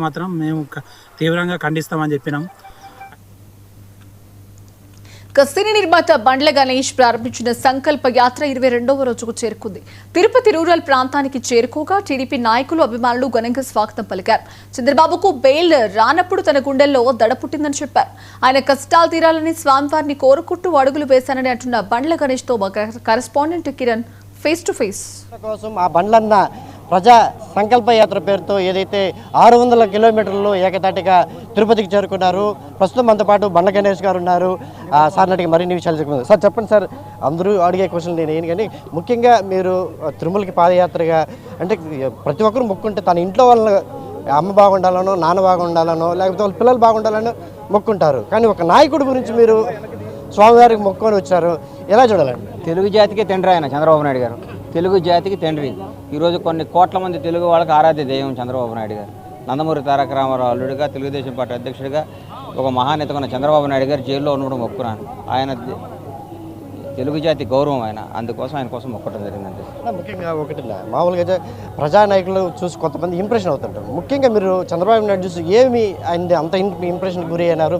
మాత్రం మేము తీవ్రంగా ఖండిస్తామని చెప్పినాం. సినీ నిర్మాత బండ్ల గణేష్ ప్రారంభించిన సంకల్ప యాత్ర 22వ రోజుకు చేరుకుంది. తిరుపతి రూరల్ ప్రాంతానికి చేరుకోగా టీడీపీ నాయకులు అభిమానులు ఘనంగా స్వాగతం పలికారు. చంద్రబాబుకు బెయిల్ రానప్పుడు తన గుండెల్లో దడ పుట్టిందని చెప్పారు. ఆయన కష్టాలు తీరాలని స్వామివారిని కోరుకుంటూ అడుగులు వేశానని అంటున్న బండ్ల గణేష్ తో correspondent Kiran face to face. కోసం ఆ బండ్లన్న ప్రజా సంకల్ప యాత్ర పేరుతో ఏదైతే 600 కిలోమీటర్లు ఏకతాటిగా తిరుపతికి చేరుకున్నారు. ప్రస్తుతం మనతో పాటు బండ్ల గణేష్ గారు ఉన్నారు. సార్ నాటికి మరిన్ని విషయాలు చెప్పుకుందాం. సార్ చెప్పండి సార్, అందరూ అడిగే క్వశ్చన్ నేను కానీ ముఖ్యంగా మీరు తిరుమలకి పాదయాత్రగా అంటే ప్రతి ఒక్కరు మొక్కుంటే తన ఇంట్లో వాళ్ళ అమ్మ బాగుండాలనో నాన్న బాగుండాలనో లేకపోతే వాళ్ళ పిల్లలు బాగుండాలనో మొక్కుంటారు. కానీ ఒక నాయకుడి గురించి మీరు స్వామివారికి మొక్కుకొని వచ్చారు, ఎలా చూడాలండి? తెలుగు జాతికి తండ్రి ఆయన చంద్రబాబు నాయుడు గారు. తెలుగు జాతికి తండ్రి. ఈరోజు కొన్ని కోట్ల మంది తెలుగు వాళ్ళకి ఆరాధ్య దైవం చంద్రబాబు నాయుడు గారు. నందమూరి తారక రామారావు అల్లుడిగా, తెలుగుదేశం పార్టీ అధ్యక్షుడిగా ఒక మహానేత ఉన్న చంద్రబాబు నాయుడు గారు జైల్లో ఉన్నప్పుడు మొక్కున్నాను. ఆయన తెలుగు జాతి గౌరవం ఆయన, అందుకోసం ఆయన కోసం మొక్కడం జరిగిందండి. ముఖ్యంగా ఒకటి మామూలుగా ప్రజానాయకులు చూసి కొంతమంది ఇంప్రెషన్ అవుతుంటారు. ముఖ్యంగా మీరు చంద్రబాబు నాయుడు చూసి ఏమి ఆయన అంత ఇంప్రెషన్ గురి అయినారు?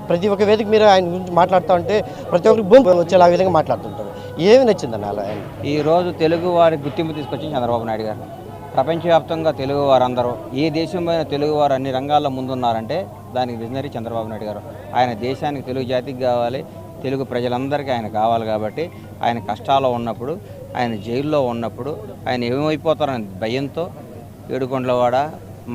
ప్రతి ఒక్క వేదిక మీరు ఆయన గురించి మాట్లాడుతూ ఉంటే ప్రతి ఒక్కరికి భూమి వచ్చేలా విధంగా మాట్లాడుతుంటారు. ఏమి నచ్చిందండి అలా? ఈరోజు తెలుగు వారి గుర్తింపు తీసుకొచ్చింది చంద్రబాబు నాయుడు గారు. ప్రపంచవ్యాప్తంగా తెలుగు వారందరూ ఏ దేశంపైన తెలుగు వారు అన్ని రంగాల్లో ముందున్నారంటే దానికి విజనరీ చంద్రబాబు నాయుడు గారు. ఆయన దేశానికి తెలుగు జాతికి కావాలి, తెలుగు ప్రజలందరికీ ఆయన కావాలి. కాబట్టి ఆయన కష్టాల్లో ఉన్నప్పుడు, ఆయన జైల్లో ఉన్నప్పుడు ఆయన ఏమైపోతారని భయంతో ఏడుకొండలవాడ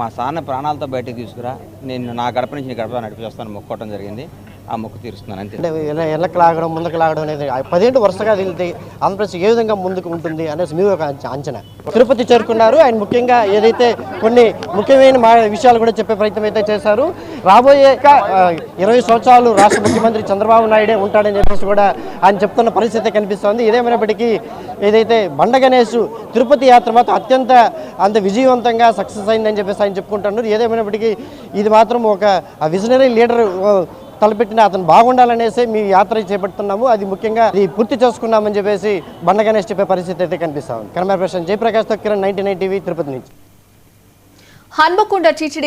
మా సాన్న ప్రాణాలతో బయటకు తీసుకురా, నేను నా గడప నుంచి నీ గడప నడిపిస్తాను మొక్కోవడం జరిగింది. ఆ మొక్కు తీరుస్తున్నాను అంతే. అంటే వెనక్కి లాగడం ముందుకు లాగడం అనేది 10 ఏళ్ళు వరుసగా వెళ్తే ఆంధ్రప్రదేశ్ ఏ విధంగా ముందుకు ఉంటుంది అనేసి మీరు ఒక అంచనా. తిరుపతి చేరుకున్నారు. ఆయన ముఖ్యంగా ఏదైతే కొన్ని ముఖ్యమైన విషయాలు కూడా చెప్పే ప్రయత్నం అయితే చేశారు. రాబోయే 20 సంవత్సరాలు రాష్ట్ర ముఖ్యమంత్రి చంద్రబాబు నాయుడే ఉంటాడని చెప్పేసి కూడా ఆయన చెప్తున్న పరిస్థితి కనిపిస్తోంది. ఇదేమైనప్పటికీ ఏదైతే బండ్ల గణేష్ తిరుపతి యాత్ర మాత్రం అంత విజయవంతంగా సక్సెస్ అయిందని చెప్పేసి ఆయన చెప్పుకుంటున్నారు. ఏదేమైనప్పటికీ ఇది మాత్రం ఒక విజనరీ లీడర్ తలపెట్టిన అతను బాగుండాలనేసి మీ యాత్ర చేపడుతున్నాము, అది ముఖ్యంగా ఇది పూర్తి చేసుకున్నామని చెప్పేసి బండ్ల గణేష్ చెప్పే పరిస్థితి అయితే కనిపిస్తాం. కెమెరా పర్సన్ జయప్రకాష్తో కిరణ్, 99 టీవీ, తిరుపతి నుంచి. హన్మకొండ టీటీడీ